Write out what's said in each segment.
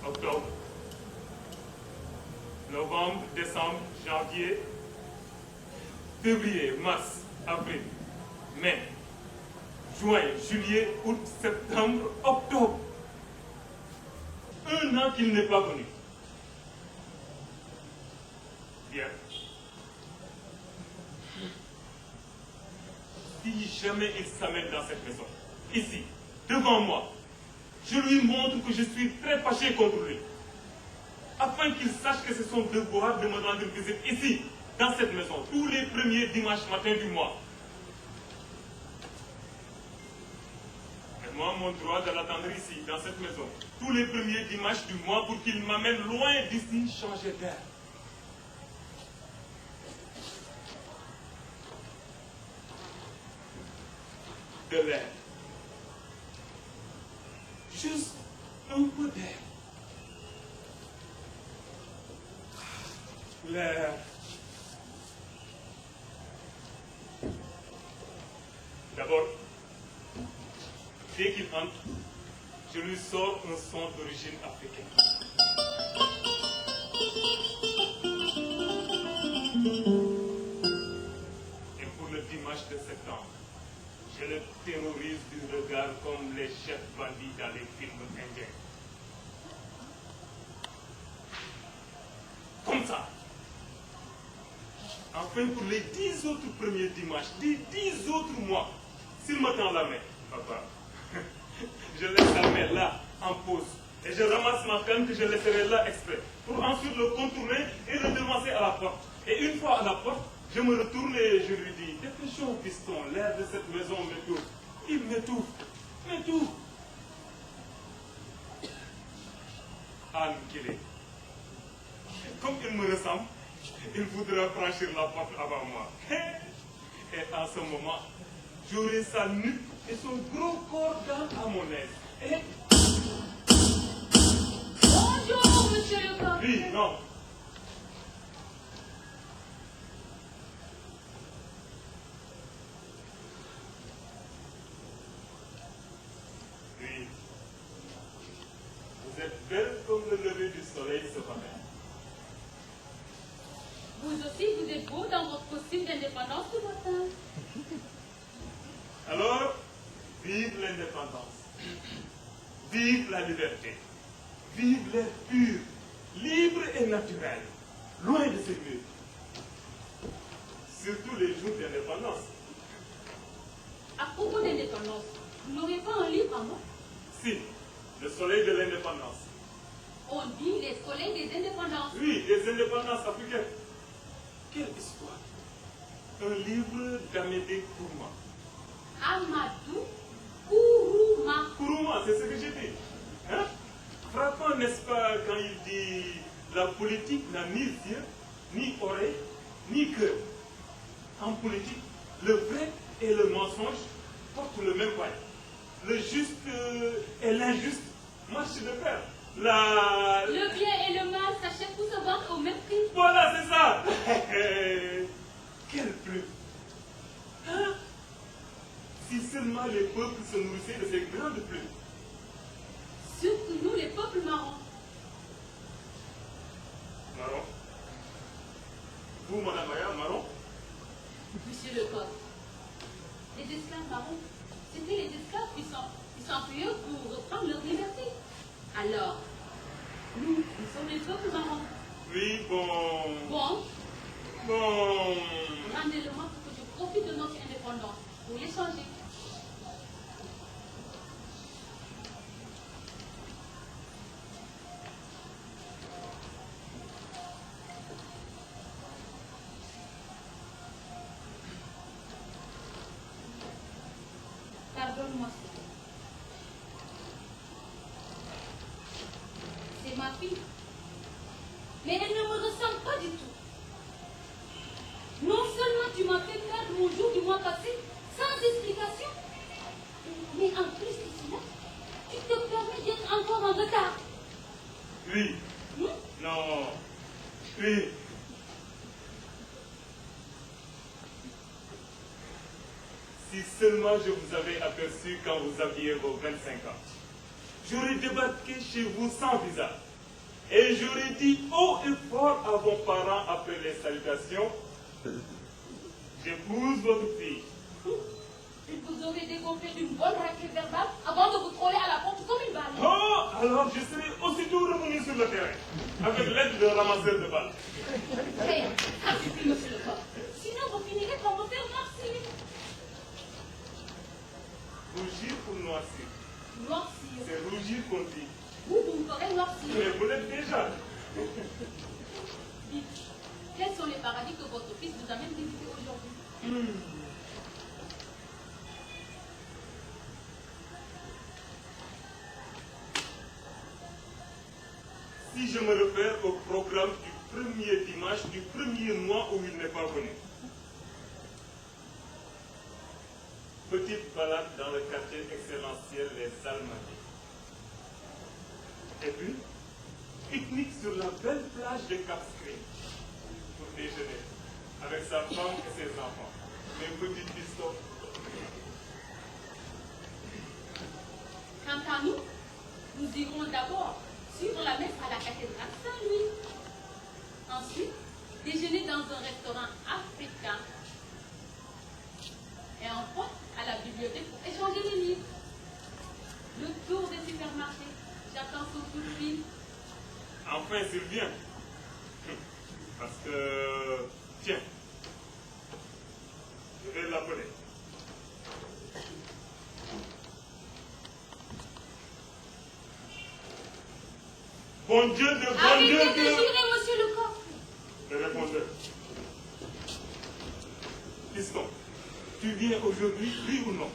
octobre, novembre, décembre, janvier, février, mars, avril, mai, juin, juillet, août, septembre, octobre. 1 an qu'il n'est pas venu. Bien. Si jamais il s'amène dans cette maison, ici, devant moi, je lui montre que je suis très fâché contre lui, afin qu'il sache que c'est son devoir de me rendre visite ici, dans cette maison, tous les premiers dimanches matin du mois. Et moi, mon droit de l'attendre ici, dans cette maison, tous les premiers dimanches du mois, pour qu'il m'amène loin d'ici, changer d'air. De l'air. Juste un peu d'air. L'air. D'abord, dès qu'il entre, je lui sors un son d'origine africaine. Et pour le dimanche de septembre, je le terrorise du regard comme les chefs bandits dans les films indiens. Comme ça. Enfin, pour les 10 autres premiers dimanches, des 10 autres mois, s'il me tend la main, papa, je laisse la main là, en pause, et je ramasse ma canne que je laisserai là exprès, pour ensuite le contourner et le devancer à la porte. Et une fois à la porte, je me retourne et je lui dis, dépêchons, fiston, l'air de cette maison m'étouffe. Il m'étouffe, m'étouffe. Anne qu'il est. Comme il me ressemble, il voudra franchir la porte avant moi. Et en ce moment, j'aurai sa nuque et son gros corps à mon aise. Et... Bonjour, monsieur le comte. Oui, non. Oui. Vous êtes belle comme le lever du soleil ce matin. Vous aussi, vous êtes beau dans votre costume d'indépendance ce matin. Alors, vive l'indépendance, vive la liberté, vive l'air pur, libre et naturel, loin de ces murs. Surtout les jours d'indépendance. À propos d'indépendance, vous n'aurez pas un livre à moi? Si, le soleil de l'indépendance. On dit les soleils des indépendances. Oui, des indépendances africaines. Quelle histoire! Un livre d'Amédée Kourouma. Amadou Kourouma. Kourouma, c'est ce que j'ai dit. Hein? Frappant, n'est-ce pas, quand il dit la politique n'a ni yeux, ni oreilles, ni cœur. En politique, le vrai et le mensonge portent le même poids. Le juste et l'injuste marchent de pair. Le bien et le mal s'achètent ou se vendent au même prix. Voilà, c'est ça. Quelle plume. Hein? Si seulement les peuples se nourrissaient de ces grandes plumes. Surtout nous, les peuples marrons. Marron. Vous, madame Maya, marron. Monsieur le comte, les esclaves marrons, c'était les esclaves qui s'enfuyaient pour reprendre leur liberté. Alors, nous sommes les peuples marrons. Oui, bon. Bon, Bon. rendez-le-moi pour que je profite de notre indépendance pour l'échanger. Pardonne-moi, c'est ma fille. Mais elle ne me ressemble pas du tout. Non seulement tu m'as fait perdre mon jour du mois passé sans explication, mais en plus de cela, tu te permets d'être encore en retard. Oui. Non. Oui. Si seulement je vous avais aperçu quand vous aviez vos 25 ans, j'aurais débarqué chez vous sans visa, Et j'aurais dit haut et fort à vos parents après les salutations, j'épouse votre fille. Il vous aurait dégonflé d'une bonne raquette verbale avant de vous troller à la porte comme une balle. Oh, alors je serai aussitôt revenu sur le terrain, avec l'aide de ramasseur de balles. Hey, assistez, monsieur le corps. Sinon, vous finirez par me faire noircir. Rougir ou noircir? Noircir. C'est rougir qu'on dit. Vous me ferez noircir. Mais vous l'êtes déjà. Dites, quels sont les paradis que votre fils vous amène visiter aujourd'hui? Si je me réfère au programme du premier dimanche du premier mois où il n'est pas venu. Petite balade dans le quartier excellentiel Les Almadies. Et puis, pique-nique sur la belle plage de Cap Skirring pour déjeuner avec sa femme et ses enfants. Mes petites pistons. Quant à nous, nous irons d'abord suivre la messe à la cathédrale Saint-Louis. Ensuite, déjeuner dans un restaurant africain. Et enfin, à la bibliothèque pour échanger les livres. Le tour des supermarchés. J'attends son coup de fil. Enfin, s'il vient. Parce que, tiens, je vais l'appeler. Bon Dieu de bon Arrêtez Dieu de de... jurer, monsieur le coq. Le répondeur. Fiston, tu viens aujourd'hui, oui ou non?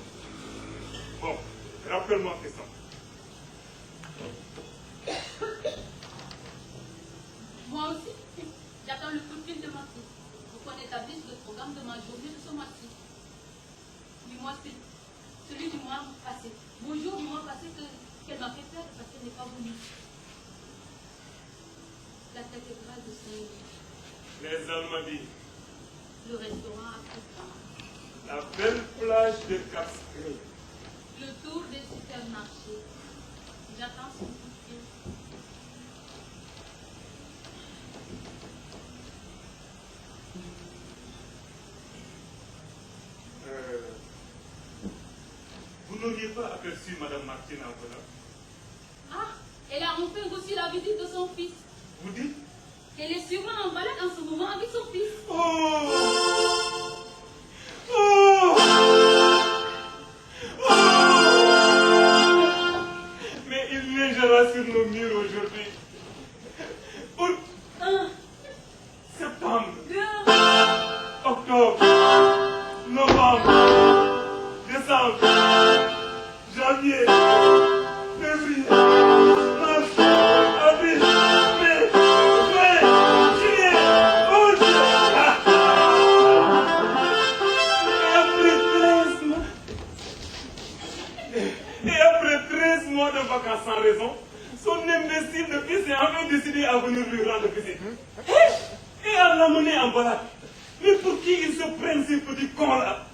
Bon, rappelle-moi, Fiston. Moi aussi, j'attends le coup de fil de ma fille pour qu'on établisse le programme de ma journée de ce mois-ci. Du mois celui du mois passé. Bonjour du mois passé qu'elle m'a fait peur parce qu'elle n'est pas venue. La cathédrale de Saint-Louis. Les Almadies. Le restaurant africain. La belle plage de Cap Skirring. Le tour des supermarchés. J'attends son coup de fil. Vous n'auriez pas aperçu Madame Martine en venant? Ah, elle a enfin reçu la visite de son fils. Vous dites? Elle est sûrement en balade en ce moment avec son fils. Oh! Oh! Oh! Mais il neigera sur nos murs aujourd'hui. Août, 1, septembre, 2, octobre, novembre, décembre, janvier, février, mars, avril, mai, juin, juillet, août. Et après 13 mois de vacances sans raison, son imbécile de fils est enfin décidé à venir lui rendre visite. Et à l'amener en balade. Mais pour qui ils se prennent ces petits cons-là?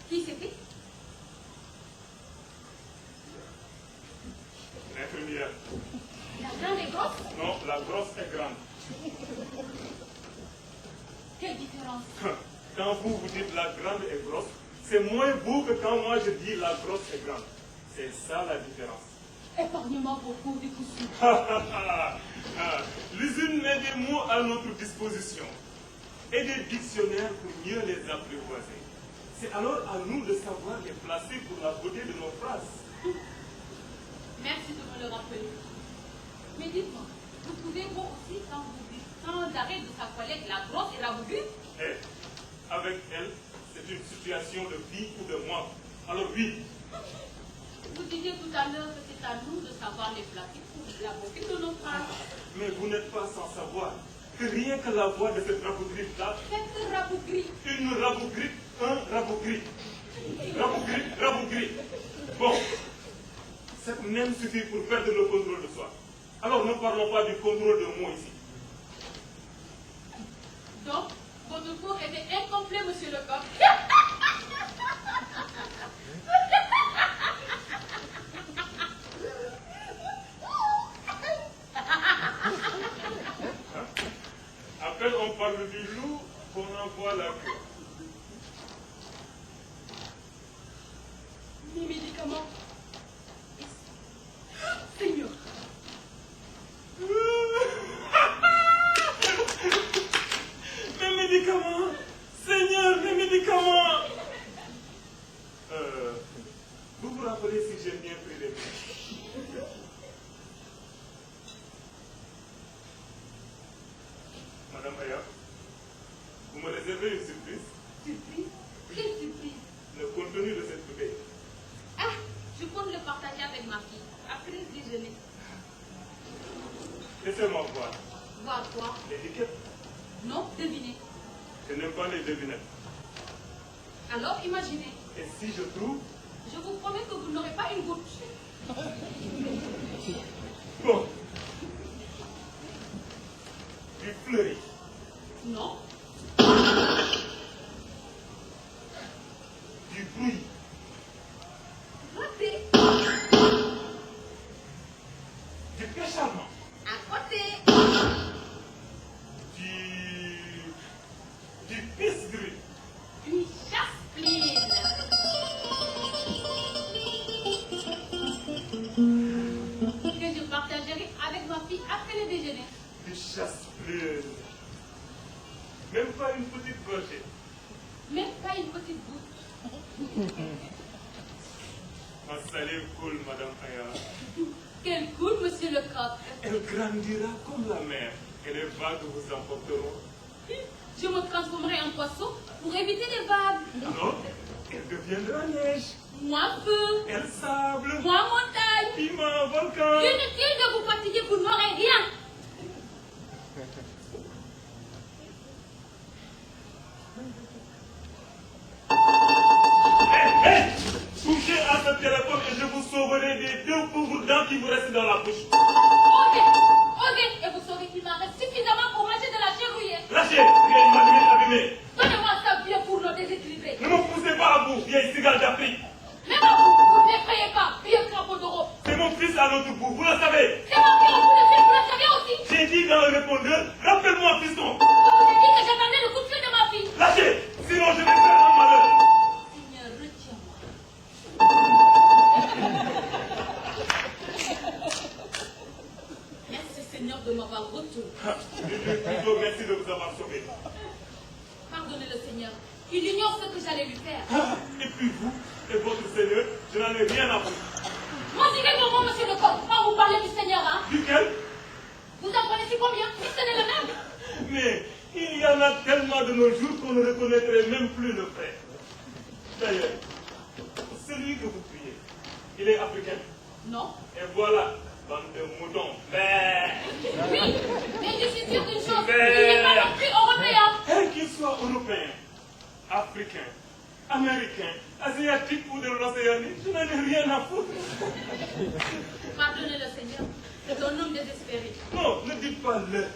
qui c'était? L'infirmière. La grande et grosse? Non, la grosse est grande. Quelle différence? Quand vous dites la grande est grosse, c'est moins beau que quand moi je dis la grosse est grande. C'est ça la différence. Épargnez-moi vos cours de coussins. L'usine met des mots à notre disposition et des dictionnaires pour mieux les apprivoiser. C'est alors à nous de savoir les placer pour la beauté de nos phrases. Merci de me le rappeler. Mais dites-moi, vous trouvez vous aussi quand vous dites sans arrêt de sa collègue la grosse et la bougure? Et avec elle, c'est une situation de vie ou de mort. Alors oui, Vous disiez tout à l'heure que c'est à nous de savoir les placer pour la beauté de nos phrases. mais vous n'êtes pas sans savoir que rien que la voix de cette rabougrie-là, Faites rabougrie. une rabougrie, un rabougrie. Rabougrie, rabougrie. Bon, cette même suffit pour perdre le contrôle de soi. Alors ne parlons pas du contrôle de mots ici. Donc, votre cours était incomplet, monsieur le coq. À peine on parle du loup, qu'on envoie la queue. Les médicaments. Seigneur. Mes médicaments! Seigneur, mes médicaments! Vous vous rappelez si j'ai bien pris les médicaments? Madame Aya, vous me réservez une surprise? Surprise? Quelle surprise? Le contenu de cette bouteille. Ah, je compte le partager avec ma fille, après le déjeuner. Laissez-moi voir. Voir quoi? L'étiquette. Non, devinez. Je n'aime pas les devinettes. Alors, imaginez. Et si je trouve? Je vous promets que vous n'aurez pas une goutte. Bon. Du fleuri. Non. Du bruit. Raté. Du péchalement. À côté. Du pisserie. Une chasse-pline. Que je partagerai avec ma fille après le déjeuner. Du chasse-pline. Même pas une petite gorgée. Même pas une petite goutte. Un salé cool, Madame Aya. Quel coup, monsieur le coq. Elle grandira comme la mer et les vagues vous emporteront. Je me transformerai en poisson pour éviter les vagues. Alors, elle deviendra neige. Moi, feu. Elle sable. Moi, montagne. Piment, volcan. Inutile de vous fatiguer, vous n'aurez rien. Touchez à ce téléphone et je vous sauverai des 2 pauvres dents qui vous restent dans la bouche. Ok, et vous saurez qu'il m'en reste suffisamment pour manger de la chèvrouillée. Lâchez, vieille madeleine abîmée. Donnez-moi ça bien pour le déséquilibrer. Ne me poussez pas à vous, vieille cigale d'Afrique. Même à vous, vous n'effrayez pas, vieux crapaud d'Europe. C'est mon fils à l'autre bout, vous le savez. C'est mon fils, vous le savez aussi. J'ai dit dans le répondeur, rappelle-moi, fiston. Je vous ai dit que j'attendais le coup de fil de ma fille. Lâchez, sinon je vais faire un malheur. Seigneur, retiens-moi. Merci Seigneur de m'avoir retenu. Plutôt merci de vous avoir sauvé. Pardonnez le Seigneur. Il ignore ce que j'allais lui faire. Et puis vous, et votre Seigneur, je n'en ai rien à foutre. Moi, c'est quelque chose, monsieur le coq. Quand vous parlez du Seigneur, hein. Duquel? Vous en connaissez combien? Si ce n'est le même. Mais il y en a tellement de nos jours qu'on ne reconnaîtrait même plus le frère. D'ailleurs, celui que vous priez, il est africain. Non. Et voilà, bande de moutons. Ben. Oui, mais je suis sûre d'une chose. Il n'est pas non plus européen. Et qu'il soit européen, africain, américain, asiatique ou de l'Océanie, je n'en ai rien à foutre. Pardonnez le Seigneur. C'est un homme désespéré. Non, ne dites pas le.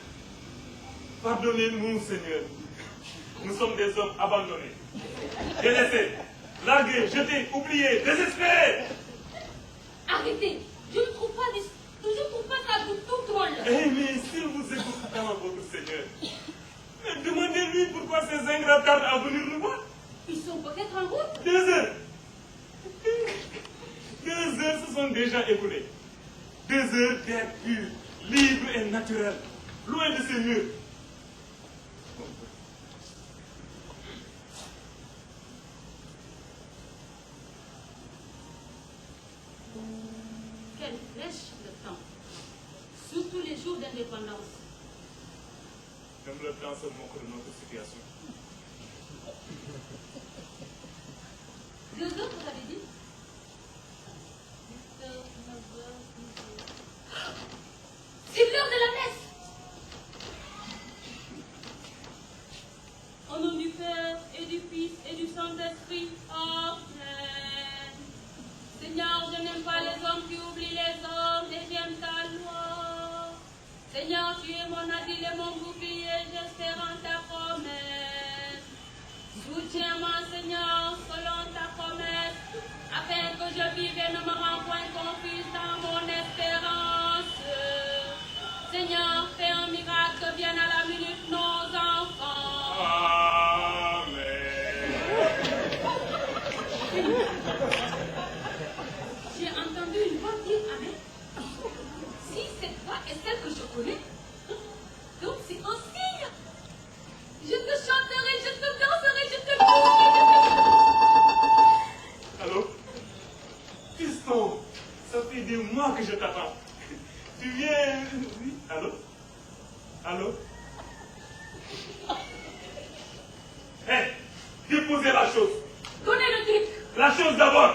Pardonnez-nous, Seigneur. Nous sommes des hommes abandonnés, délaissés, largués, jetés, oubliés, désespérés. Arrêtez. Je ne trouve pas ça tout drôle. Eh, mais s'il vous écoute tant, votre Seigneur, mais demandez-lui pourquoi ces ingrats tardent à venir nous voir. Ils sont peut-être en route. 2 heures. 2 heures se sont déjà écoulées. 2 heures d'air pur, libre et naturel, loin de ces murs. Quelle flèche le temps. Surtout les jours d'indépendance. Même le temps se moque de notre situation. 2 heures, vous avez dit? 8 heures, 9 heures, 10 heures. C'est l'heure de la messe. Au nom du Père et du Fils et du Saint-Esprit. Amen. Seigneur, je n'aime pas les hommes qui oublient les hommes et j'aime ta loi. Seigneur, tu es mon asile et mon bouclier, j'espère en ta promesse. Soutiens-moi, Seigneur, selon ta promesse, afin que je vive et ne me rends point confuse dans mon espérance. Seigneur, fais un miracle que vienne à la minute nos enfants. Amen. J'ai entendu une voix dire Amen. Si cette voix est celle que je connais, donc c'est un signe. Je te chanterai, je te danserai, je te louerai, Allô? Fiston, ça fait des mois que je t'attends. Tu viens... Oui? Allô? Allô? Hé, déposez la chose. Donnez le truc. La chose d'abord.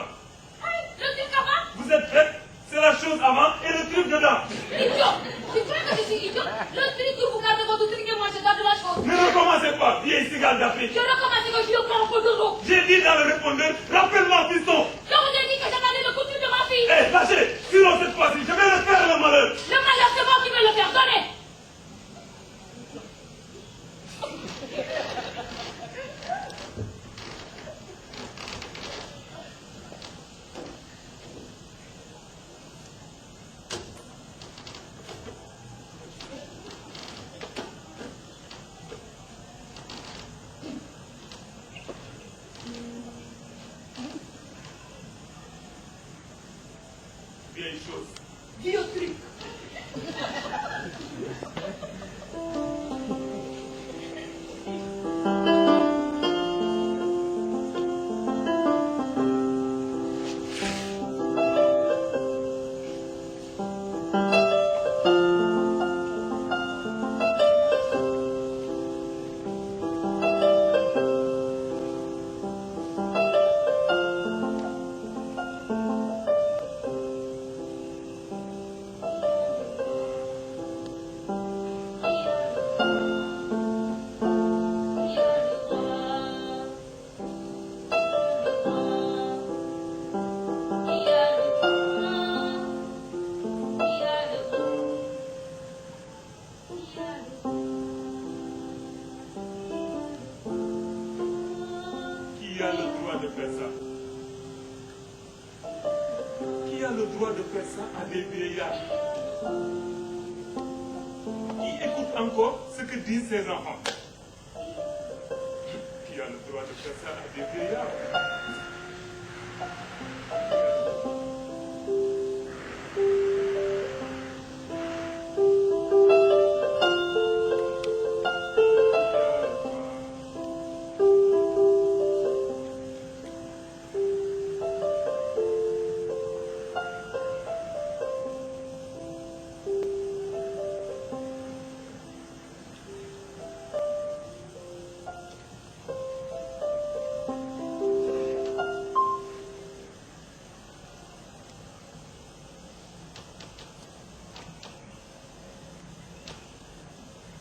Le truc avant. Vous êtes prêts? C'est la chose avant et le truc dedans. Idiot. Tu crois que je suis idiot? Le truc que vous gardez votre truc et moi je garde la chose. Ne recommencez pas, vieille cigale d'Afrique. Je recommence que je lui prends un peu de l'eau. J'ai dit dans le répondeur, rappelle-moi, fiston. Je vous ai dit que j'attendais le coutume de ma fille. Hé, lâchez. Sinon cette fois-ci, je vais le faire le malheur. Le malheur, c'est moi qui vais le faire. Donnez. Vieille chose. Dis au truc. Qui a le droit de faire ça? Qui a le droit de faire ça à des vieillards? Qui écoute encore ce que disent ses enfants? Qui a le droit de faire ça à des vieillards?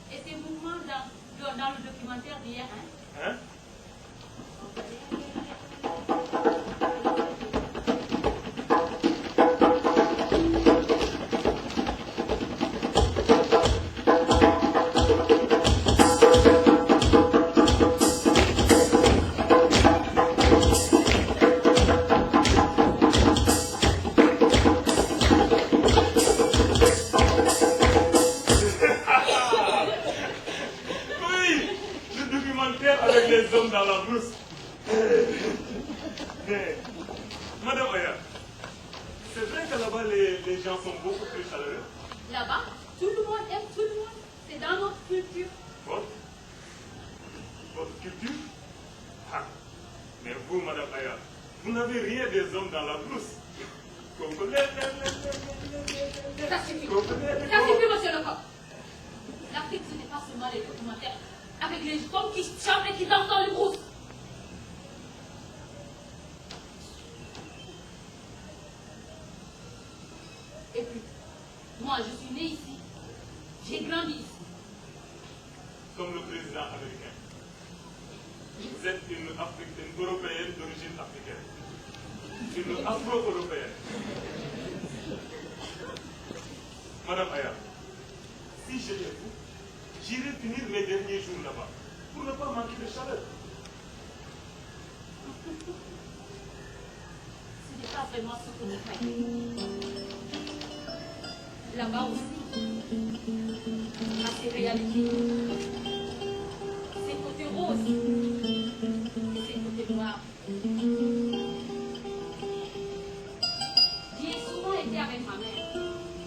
Et ces mouvements dans le documentaire d'hier, hein? Hein? Oui, le documentaire avec les hommes dans la brousse. Mais, Madame Oya, c'est vrai que là-bas les gens sont beaucoup plus chaleureux. Là-bas, tout le monde aime tout le monde. C'est dans notre culture. Votre culture? Ah. Mais vous, Madame Aya, vous n'avez rien des hommes dans la brousse. Ça suffit. Ça suffit, monsieur le coq. L'Afrique, ce n'est pas seulement les documentaires avec les hommes qui chantent et qui dansent dans les brousses. Et puis, moi, je suis née ici. J'ai grandi ici. Comme le président américain. Vous êtes une européenne d'origine africaine. Une afro-européenne. Madame Aya, Si j'étais vous, j'irais finir mes derniers jours là-bas pour ne pas manquer de chaleur. Ce n'est pas vraiment ce que vous faites. Là-bas aussi, à ces réalités, ces côtés roses et ces côtés noirs. J'y ai souvent été avec ma mère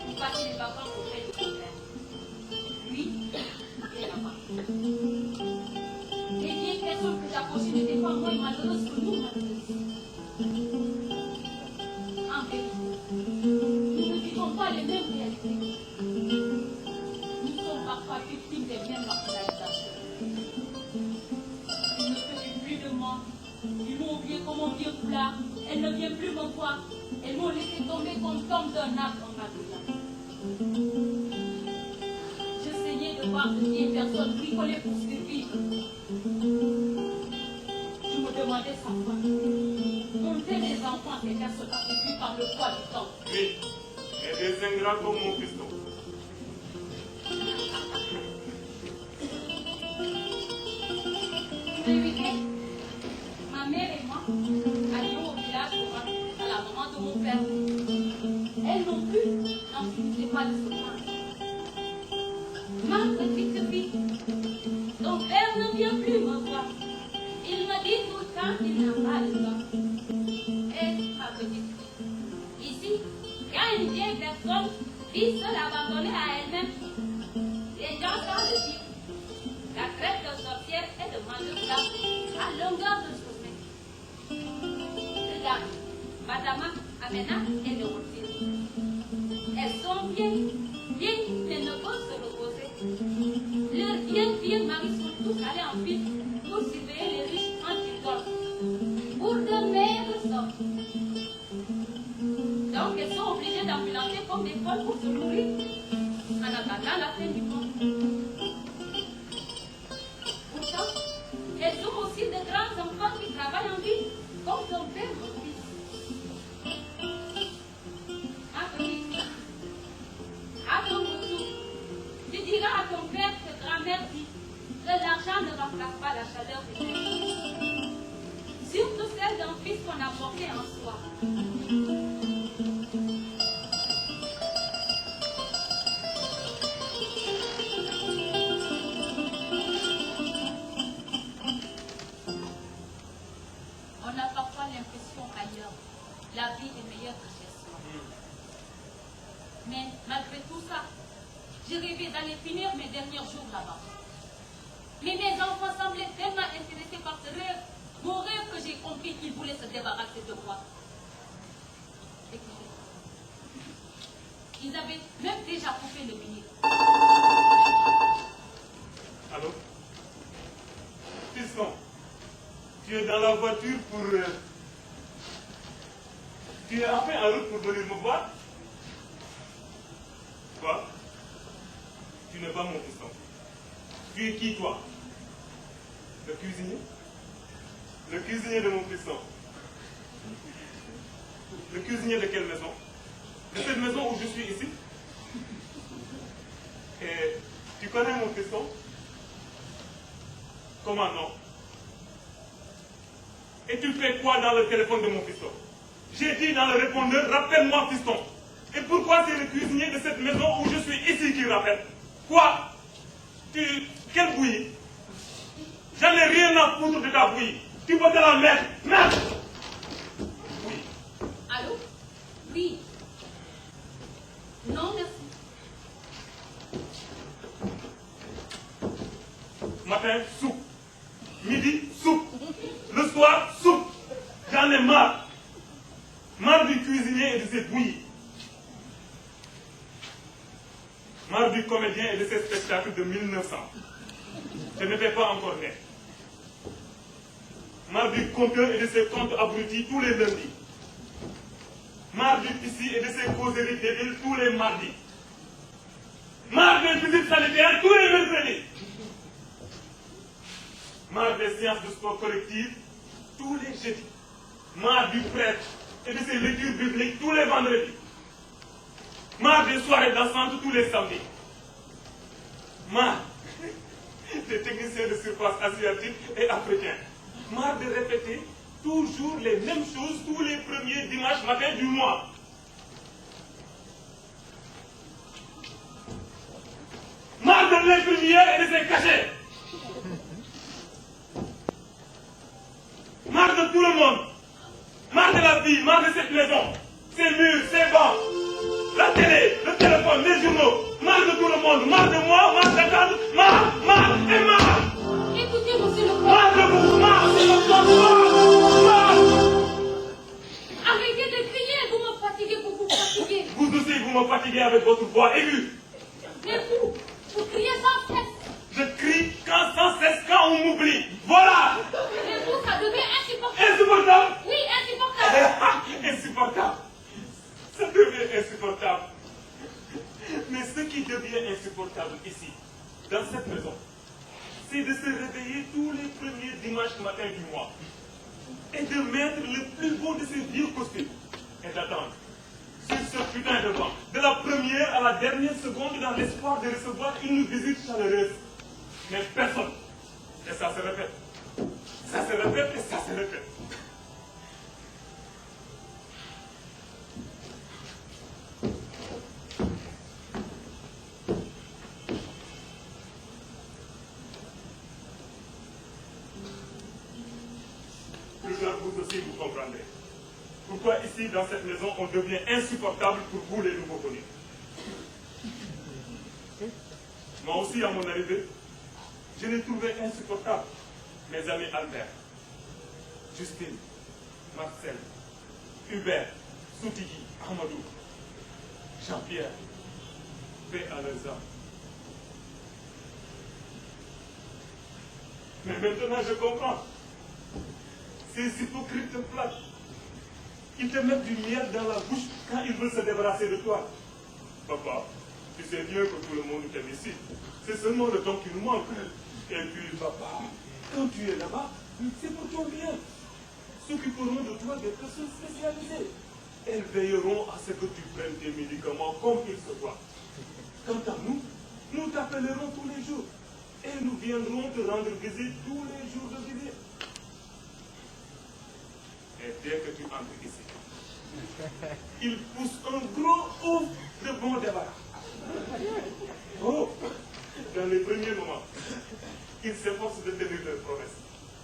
pour passer les vacances auprès de mon père. Lui, il est là-bas. Les vieilles personnes que j'approchais n'étaient pas moins malheureuses que nous, malheureuses. En vérité, nous ne vivons pas les mêmes réalités. Nous sommes parfois victimes des mêmes marginalisations. Il ne s'occupe plus de moi. Ils m'ont oublié comme on vient là. Elle ne vient plus me voir. Elles m'ont laissé tomber comme tombe d'un arbre en m'adoublant. J'essayais de voir de vieilles personnes bricoler pour survivre. Je me demandais sa foi. Compter les enfants des personnes affaiblies par le poids du temps. Oui, et des ingrats comme mon fiston. Le week-end, ma mère et moi allions au village pour voir à la maman de mon père. Elle non plus n'en finissait pas de se plaindre. Ma petite fille, ton père ne vient plus me voir. Il me dit tout le temps qu'il n'a pas le temps. Et ma petite fille, ici, quand une vieille personne vit seule abandonnée à elle-même, les gens savent le dire. La traite de sorcière est de manger là à longueur de journée. Regarde, Madame Amena et Léontine. Elles sont vieilles, mais ne peuvent se reposer. Leurs vieux maris sont tous allés en ville pour surveiller les riches quand ils dorment. Pour de meilleures sorties. Donc elles sont obligées d'ambulancer comme des folles pour se nourrir en attendant la fin du monde. Pourtant, elles ont aussi de grands enfants qui travaillent en ville, comme ton père, mon fils. Ma petite, à ton retour, tu diras à ton père que grand-mère dit que l'argent ne remplace pas la chaleur des êtres. Surtout celle d'un fils qu'on a porté en soi. On a parfois l'impression qu'ailleurs, la vie est meilleure que chez soi. Mais malgré tout ça, j'ai rêvé d'aller finir mes derniers jours là-bas. Mais mes enfants semblaient tellement intéressés par ce rêve, mon rêve, que j'ai compris qu'ils voulaient se débarrasser de moi. Écoutez, ils avaient même déjà coupé le ministre. Allô? Fiston, tu es dans la voiture pour... Tu es enfin en route pour venir me voir? Quoi? Tu n'es pas mon fiston. Tu es qui, toi? Le cuisinier? Le cuisinier de mon fiston. Le cuisinier de quelle maison? De cette maison où je suis ici? Et tu connais mon fiston? Comment non? Et tu fais quoi dans le téléphone de mon fiston? J'ai dit dans le répondeur, rappelle-moi fiston. Et pourquoi c'est le cuisinier de cette maison où je suis ici qui rappelle? Quoi? Quelle bouillie? J'en ai rien à foutre de ta bouillie. Tu vas te la mettre. Merde! Oui. Allô? Oui. Non, merci. Matin, soupe. Midi, soupe. Le soir, soupe. J'en ai marre. Marre du cuisinier et de ses bouillies. Marre du comédien et de ses spectacles de 1900. Je n'étais pas encore né. Marre du conteur et de ses contes abrutis tous les lundis. Marre du pissi et de ses causeries débiles tous les mardis. Marre des visites sanitaires tous les mercredis. Marre des séances de sport collectives tous les jeudis. Marre du prêtre et de ses lectures bibliques tous les vendredis. Marre des soirées dansantes tous les samedis. Marre des techniciens de surface asiatiques et africains. Marre de répéter toujours les mêmes choses tous les premiers dimanches matin du mois. Marre de l'infirmière et de ses cachets. Marre de tout le monde. Marre de la vie, marre de cette maison. Ces murs, ces bancs, la télé, le téléphone, les journaux. Marre de tout le monde, marre de moi, marre d'attendre, marre et marre. Écoutez, monsieur le Marre de vous, marre, c'est le marre. Arrêtez de crier, vous me fatiguez, vous fatiguez. Vous aussi, vous me fatiguez avec votre voix aiguë. Mais vous criez sans cesse. Je crie sans cesse quand on m'oublie. Voilà. Mais vous, ça devient insupportable. Insupportable. Oui, insupportable. Insupportable. Ça devient insupportable. Mais ce qui devient insupportable ici, dans cette maison, c'est de se réveiller tous les premiers dimanches matin du mois et de mettre le plus beau de ses vieux costumes et d'attendre sur ce putain de banc, de la première à la dernière seconde dans l'espoir de recevoir une visite chaleureuse. Mais personne. Et ça se répète. Ça se répète et ça se répète. Plus tard, vous aussi, vous comprendrez. Pourquoi ici, dans cette maison, on devient insupportable pour vous, les nouveaux venus. Moi aussi, à mon arrivée, je les trouvais insupportables. Mes amis Albert, Justine, Marcel, Hubert, Soutigui, Amadou, Jean-Pierre, paix à leurs âmes. Mais maintenant, je comprends. Ces hypocrites te flattent. Ils te mettent du miel dans la bouche quand ils veulent se débarrasser de toi. Papa, tu sais bien que tout le monde t'aime ici. C'est seulement le temps qui nous manque. Et puis, papa, quand tu es là-bas, c'est pour ton bien. S'occuperont de toi des personnes spécialisées. Elles veilleront à ce que tu prennes tes médicaments comme il se doit. Quant à nous, nous t'appellerons tous les jours. Et nous viendrons te rendre visite tous les jours de visite. Et dès que tu entres ici, il pousse un gros ouf de bon débarras. Oh, dans les premiers moments, ils s'efforcent de tenir leurs promesses.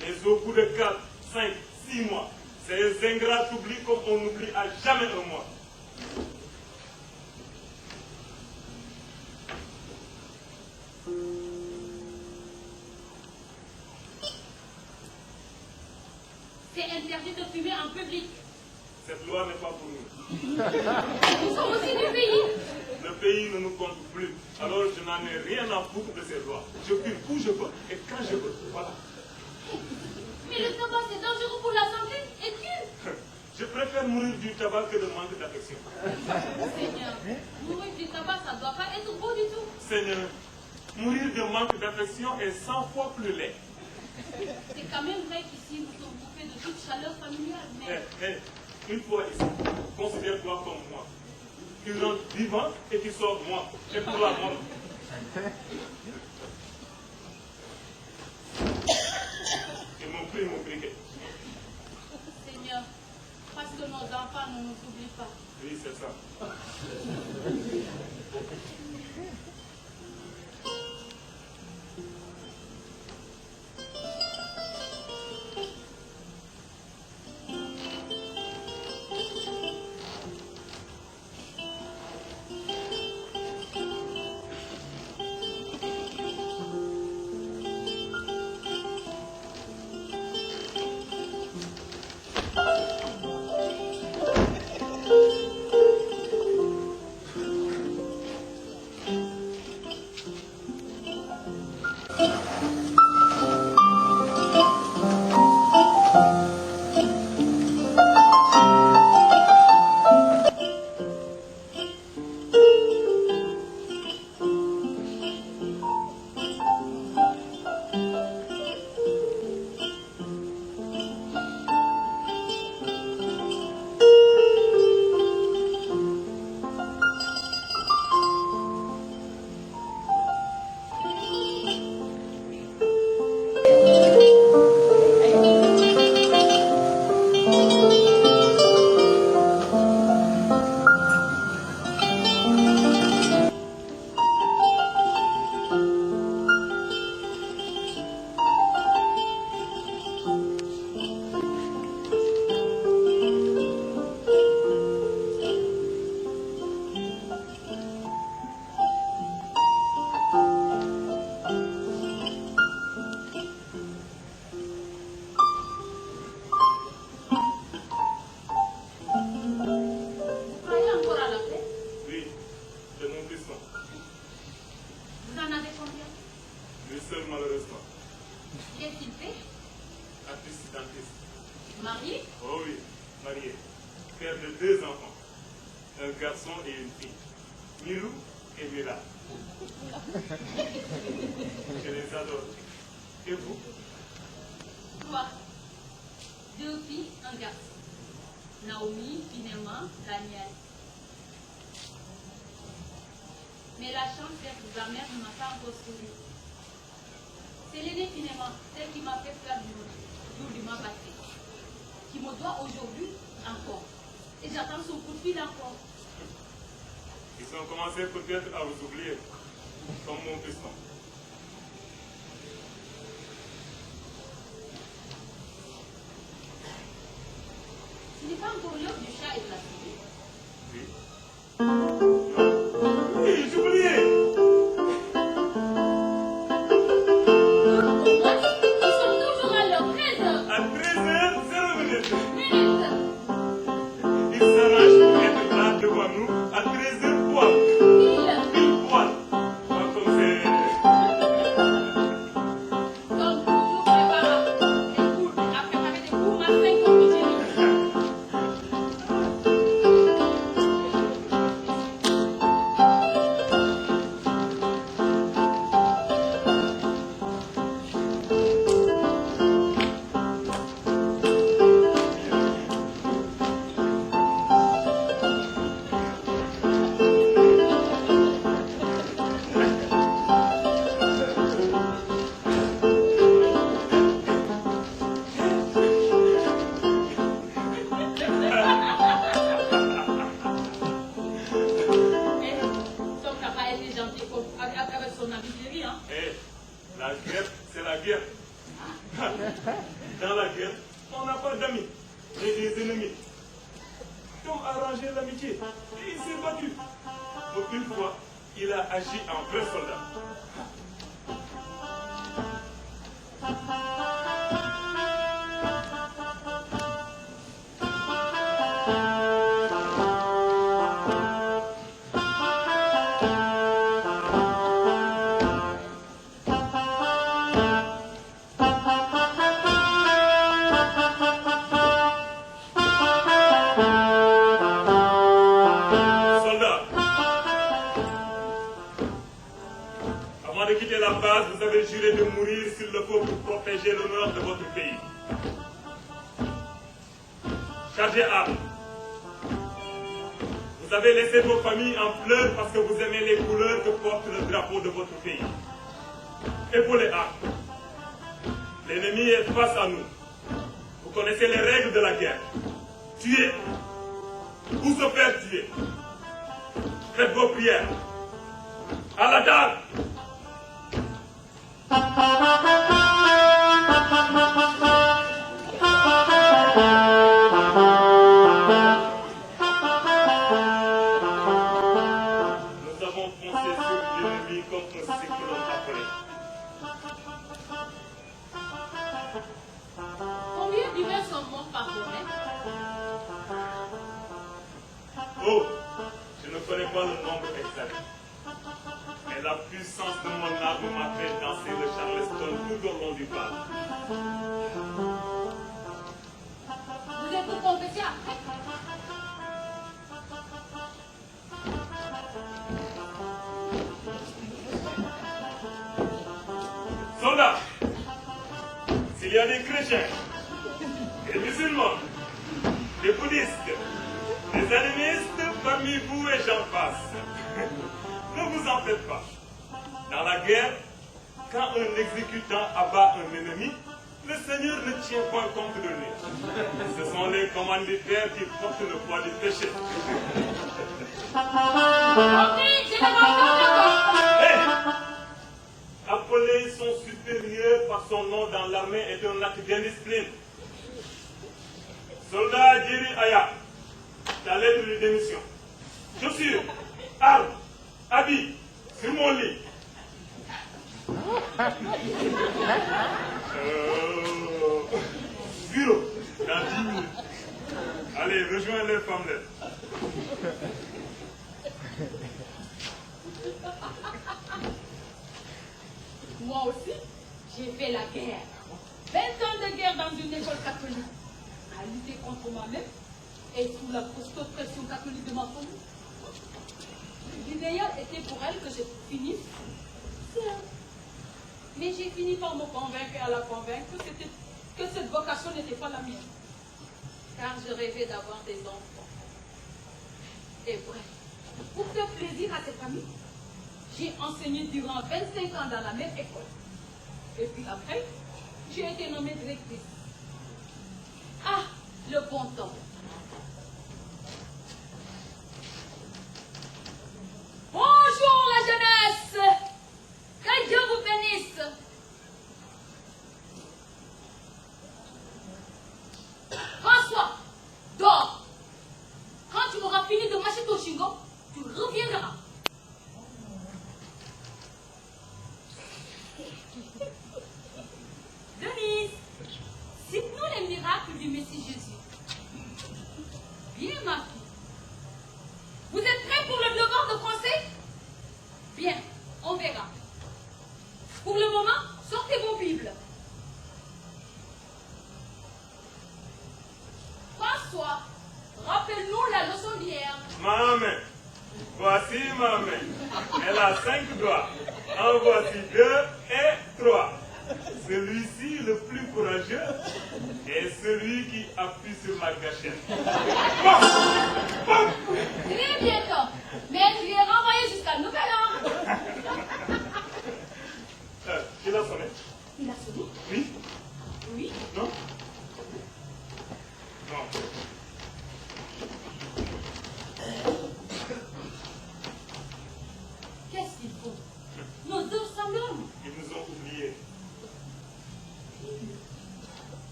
Mais au bout de 4, 5, 6 mois, ces ingrats t'oublient comme on n'oublie à jamais un mois. C'est interdit de fumer en public. Cette loi n'est pas pour nous. Nous sommes aussi du pays. Le pays ne nous compte plus. Alors je n'en ai rien à foutre de ces lois. Je fume où je veux et quand je veux. Voilà. Mais le tabac, c'est dangereux pour la santé et tue. Je préfère mourir du tabac que de manque d'affection. Seigneur, mourir du tabac, ça ne doit pas être beau du tout. Seigneur, mourir de manque d'affection est 100 fois plus laid. C'est quand même vrai qu'ici, nous sommes coupés de toute chaleur familiale. Mais Une fois ici, considère-toi comme moi. Tu rentres vivant et tu sors moi. Et pour la mort. Et mon prix, mon briquet. Seigneur, parce que nos enfants ne nous oublient pas. Oui, c'est ça. suis seul malheureusement. Qu'est-ce qu'il fait? Artiste dentiste. Marié? Oh oui, marié. Père de 2 enfants. Un garçon et une fille. Milou et Mira. Je les adore. Et vous? Toi? 2 filles, un garçon. Naomi, Pinema, Daniel. Mais la chance, c'est que ta mère ne m'a pas encore souri. C'est l'aînée Pinema, celle qui m'a fait peur du jour du mois passé, qui me doit aujourd'hui encore. Et j'attends son coup de fil encore. Ils ont commencé peut-être à vous oublier, comme mon piston. Ce n'est pas encore l'heure du chat et de la souris. Oui. Oui, j'oubliais. Ils sont toujours à l'heure, 13h. À 13h, 0 minute. Minute. Ils s'arrangent pour être là devant nous à 13h poil. Pile. Pile poil. Pas comme c'est... Comme toujours, prépare à préparer des cours massins comme Nigeria. Comme t'as pas été gentil avec son ami Thierry, hein? Eh, la guerre, c'est la guerre. Dans la guerre, on n'a pas d'amis, mais des ennemis. Comme arranger l'amitié. Et il s'est battu. Donc une fois, il a agi en vrai soldat. Soldat, avant de quitter la base, vous avez juré de mourir s'il le faut pour protéger l'honneur de votre pays. Chargez armes. Vous avez laissé vos familles en pleurs parce que vous aimez les couleurs que porte le drapeau de votre pays. Épaulez armes. L'ennemi est face à nous. Vous connaissez les règles de la guerre. Tuez ou se faire tuer. Faites vos prières. À la dalle. Nous avons foncé sur l'ennemi comme un cyclone appelé. Combien d'humains sont morts par journée? Oh, je ne connais pas le nombre exact. Mais la puissance de mon arme m'a fait danser le Charleston tout au long du bal. Vous êtes pour confesser après? Soldats, s'il y a des chrétiens, des musulmans, des bouddhistes, des animistes parmi vous et j'en passe, ne vous en faites pas. Dans la guerre, quand un exécutant abat un ennemi, le Seigneur ne tient pas compte de lui. Ce sont les commanditaires qui portent le poids du péché. Ok, j'ai la voix. Hey! Appeler son supérieur par son nom dans l'armée est un acte d'indiscipline. Soldat Jerry Aya, ta lettre de démission. Chaussures, armes, habits, sur mon lit. Bureau, dans 10 minutes. Allez, rejoins les femmes là. Moi aussi, j'ai fait la guerre. 20 ans de guerre dans une école catholique. À lutter contre moi-même et sous la costaud pression catholique de ma famille. L'idéal était pour elle que je finisse seule. Mais j'ai fini par me convaincre et à la convaincre que cette vocation n'était pas la mienne. Car je rêvais d'avoir des enfants. Et bref, pour faire plaisir à cette famille, j'ai enseigné durant 25 ans dans la même école. Et puis après, j'ai été nommée directrice. Ah, le bon temps. Bonjour la jeunesse! Que Dieu vous bénisse! François, dors! Quand tu auras fini de mâcher ton chingo, tu reviendras. Denise, cite-nous les miracles du Messie Jésus. Bien, ma fille. Vous êtes prêts pour le devoir de français? Bien, on verra. Pour le moment, sortez vos Bibles. François, rappelle-nous la leçon d'hier. Ma main. Voici ma main. Elle a 5 doigts. En voici 2 et 3. Celui-ci, le plus courageux, est celui qui appuie sur la gâchette. Très bientôt. Mais tu es renvoyé jusqu'à nouvel ordre. Il a sonné. Il a sonné? Oui? Oui. Non? Non. Qu'est-ce qu'il faut? Nos deux semblants. Ils nous ont oubliés.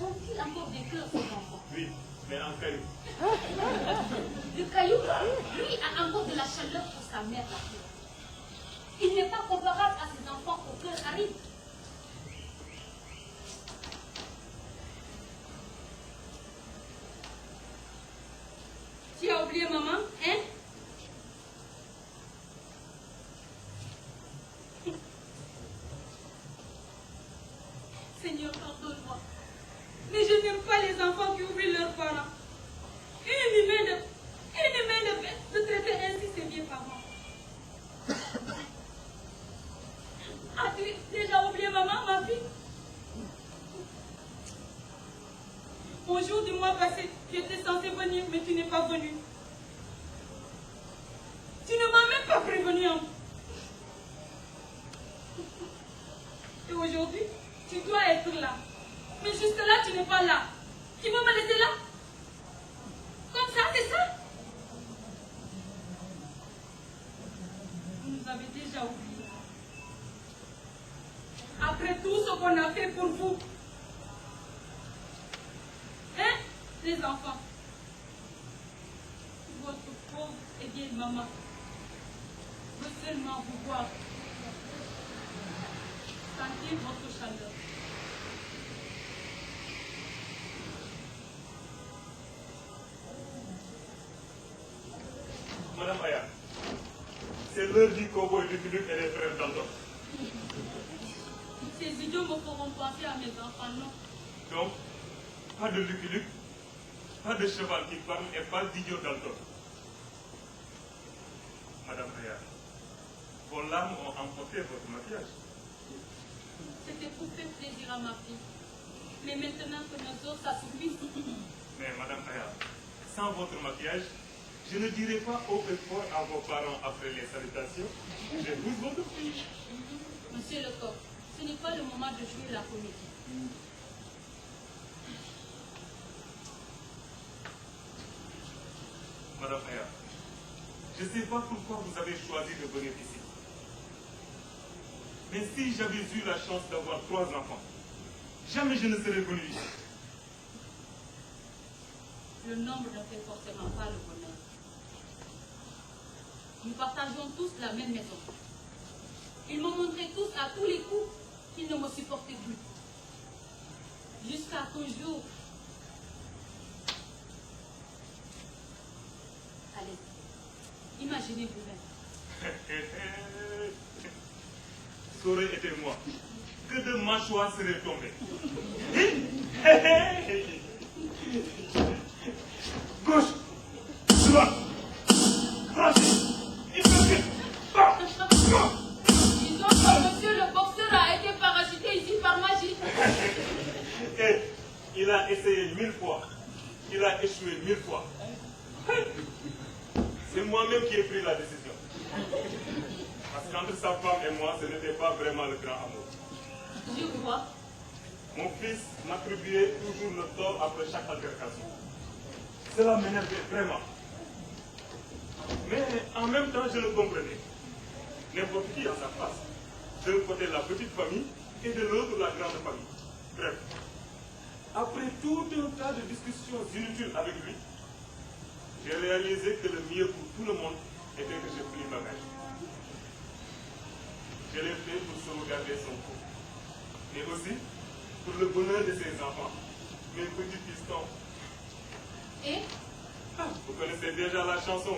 Ont-ils encore des cœurs, ces enfants? Oui, mais en caillou. Le caillou, lui, a encore de la chaleur pour sa mère. Il n'est pas comparable à ses enfants au cœur aride. Tu as oublié maman, hein? Seigneur, pardonne-moi. Mais je n'aime pas les enfants qui oublient leurs parents. Inhumain de traiter ainsi ses vieux parents. As-tu déjà oublié maman, ma fille? Au jour du mois passé, tu étais censé venir, mais tu n'es pas venu. Tu ne m'as même pas prévenu. Et aujourd'hui, tu dois être là. Mais juste là, tu n'es pas là. Tu veux me laisser là? Comme ça, c'est ça? Vous nous avez déjà oubliés. Après tout ce qu'on a fait pour vous. Hein, les enfants? Votre pauvre et vieille maman veut seulement vous voir. Sentir votre chaleur. Madame Aya, c'est l'heure du cowboy du Philippe et des frères Danton. Ces idiots me feront penser à mes enfants, non? Donc, pas de Lucky Luke, pas de cheval qui parle et pas d'idiot Dalton. Madame Aya, vos larmes ont emporté votre maquillage. C'était pour faire plaisir à ma fille. Mais maintenant que nos os s'assouplissent, Mais Madame Aya, sans votre maquillage, je ne dirai pas haut et fort à vos parents après les salutations. J'épouse votre fille. Monsieur Lecoq, ce n'est pas le moment de jouer la comédie. Madame Aya, je ne sais pas pourquoi vous avez choisi de venir ici. Mais si j'avais eu la chance d'avoir 3 enfants, jamais je ne serais venu ici. Le nombre ne fait forcément pas le bonheur. Nous partageons tous la même maison. Ils m'ont montré tous à tous les coups qu'ils ne me supportaient plus. Jusqu'à qu'un jour... Allez, imaginez vous-même. Ça aurait été moi. que de mâchoires seraient tombées. Gauche, droite, crochet, hypercute. Disons que monsieur le boxeur a été parachuté ici par magie. Et il a essayé 1000 fois. Il a échoué 1000 fois. C'est moi-même qui ai pris la décision. Parce qu'entre sa femme et moi, ce n'était pas vraiment le grand amour. Je vois. Mon fils m'attribuait toujours le tort après chaque altercation. Cela m'énervait vraiment. Mais en même temps, je le comprenais. N'importe qui a sa place. D'un côté, la petite famille et de l'autre, la grande famille. Bref. Après tout un tas de discussions inutiles avec lui, j'ai réalisé que le mieux pour tout le monde était que je plie ma mère. Je l'ai fait pour sauvegarder son couple. Mais aussi pour le bonheur de ses enfants, mes petits pistons. Et Vous connaissez déjà la chanson.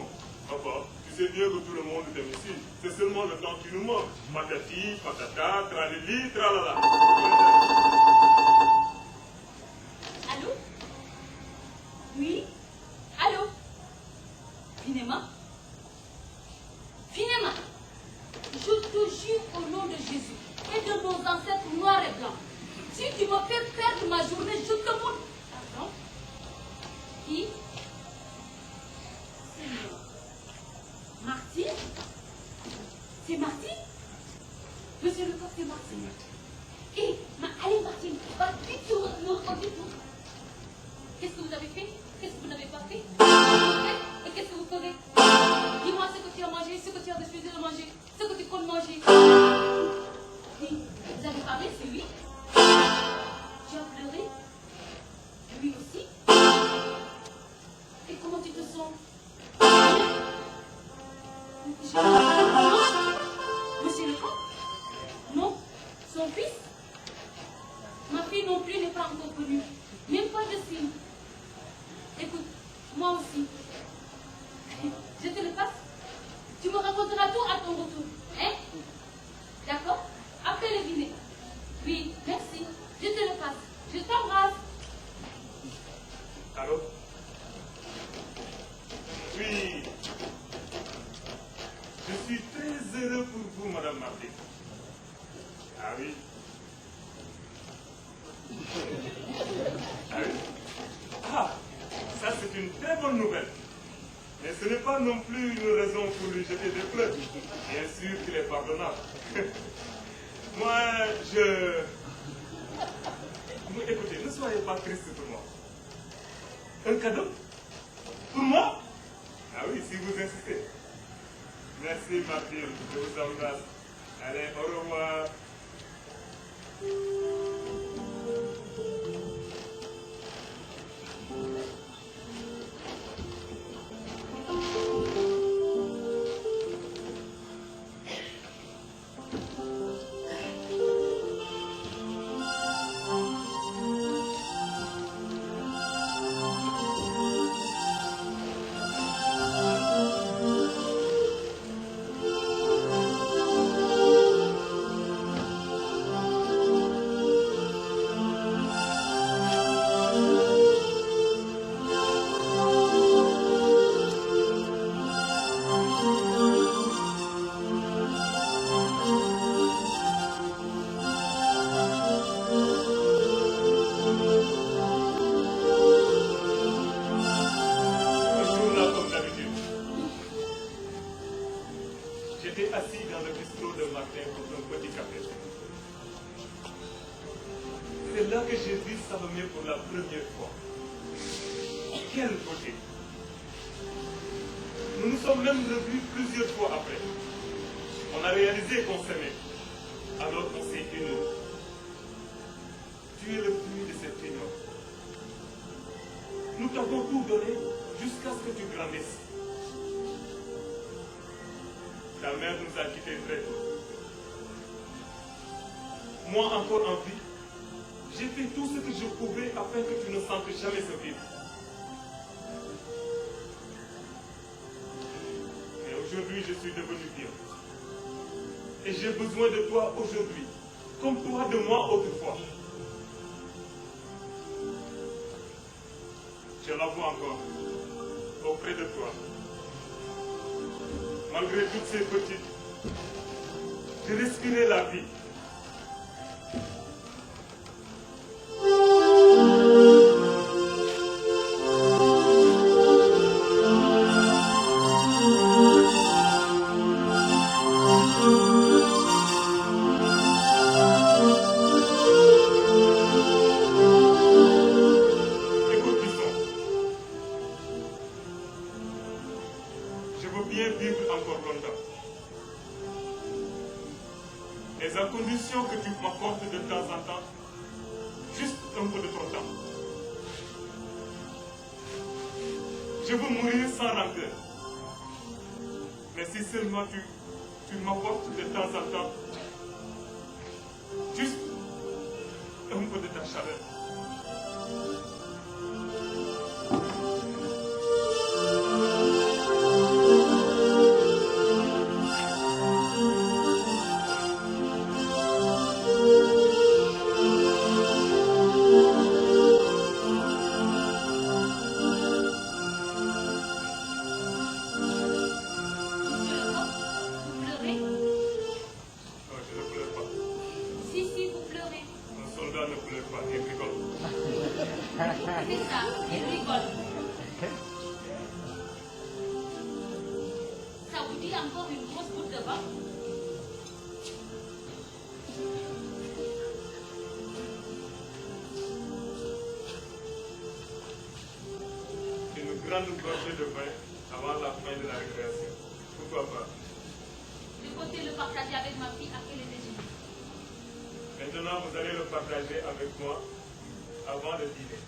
Papa, tu sais bien que tout le monde t'aime ici. C'est seulement le temps qui nous manque. Patati, patata, tralili, tralala. allô? Oui? Allô? Finement? Finement? Je te jure au nom de Jésus et de nos ancêtres noirs et blancs, si tu me fais perdre ma journée, je te montre. Pardon? Qui? Seigneur. Martyr? C'est Martine? Monsieur le corps, c'est Martine. Allez Martine, va vite sur le reconduire tout. Qu'est-ce que vous avez fait? Qu'est-ce que vous n'avez pas fait? Et qu'est-ce que vous ferez? Dis-moi ce que tu as mangé, ce que tu as refusé de manger, ce que tu comptes manger. Oui, vous avez parlé, c'est lui. Tu as pleuré? Lui aussi. Et comment tu te sens? Non? Monsieur le comte? Non? Son fils? Ma fille non plus n'est pas encore venue. Même pas de signe. Écoute, moi aussi. Je te le passe. Tu me raconteras tout à ton retour. Hein? D'accord? Après le dîner. Oui, merci. Je te le passe. Je t'embrasse. Allô? Oui. Je suis très heureux pour vous, Madame Martin. Ah oui. Ah oui. Ah, ça c'est une très bonne nouvelle. Mais ce n'est pas non plus une raison pour lui jeter des fleurs. Bien sûr qu'il est pardonnable. Moi, écoutez, ne soyez pas triste pour moi. Un cadeau? Pour moi? Ah oui, si vous insistez. Merci Martine, je vous embrasse. Allez, au revoir. J'étais assis dans le bistrot de Martin pour un petit café. C'est là que j'ai vu Salomé pour la première fois. Quelle beauté! Nous nous sommes même revus plusieurs fois après. On a réalisé qu'on s'aimait. Alors on s'est unis. Tu es le fruit de cette union. Nous t'avons tout donné jusqu'à ce que tu grandisses. Ta mère nous a quittés très tôt. Moi encore en vie, j'ai fait tout ce que je pouvais afin que tu ne sentes jamais ce vide. Mais aujourd'hui, je suis devenu vieux. Et j'ai besoin de toi aujourd'hui comme toi de moi autrefois. Je la vois encore auprès de toi. Malgré toutes ces petites, je respirais la vie. Écoute, Bisson, je veux bien vivre encore longtemps. Mais à condition que tu m'apportes de temps en temps juste un peu de ton temps. Je veux mourir sans rancœur. Mais si seulement tu m'apportes de temps en temps juste un peu de ta chaleur. Monsieur le coq, vous pleurez? Non, je ne pleure pas. Si, si, vous pleurez. Un soldat ne pleure pas, il rigole. C'est ça, il rigole. Ça vous dit encore une grosse goutte de vin? Une grande gorgée de vin avant la fin de la récréation. Pourquoi pas? Je comptais le partager avec ma fille après le déjeuner. Maintenant, vous allez le partager avec moi avant le dîner.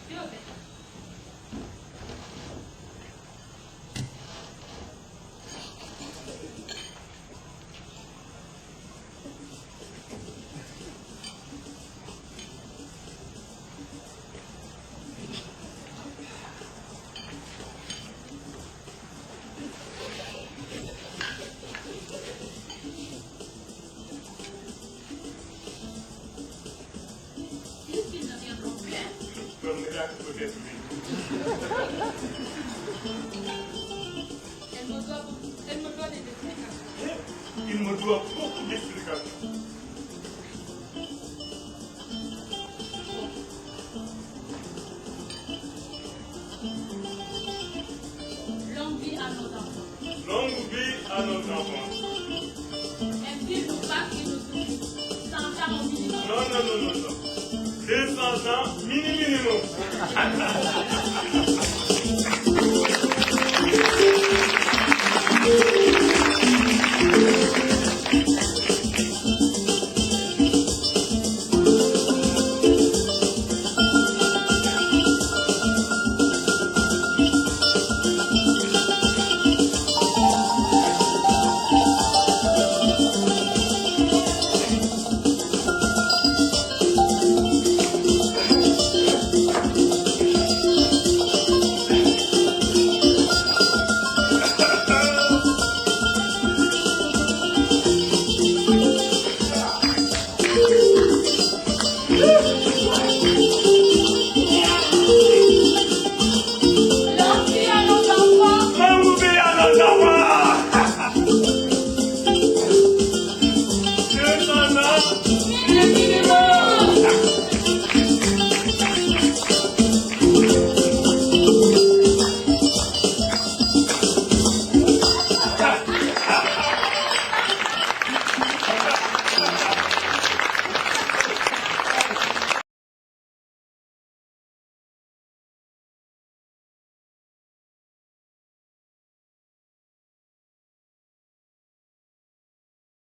Je vais. Puisqu'ils ne viendront plus, Le miracle peut être lui. elle me doit des explications. Il me doit beaucoup d'explications. Longue vie à nos enfants. Longue vie à nos enfants. Un fil nous passe et nous oublie. 100 ans au minimum. Non, non, non, non, non. 200 ans minimum.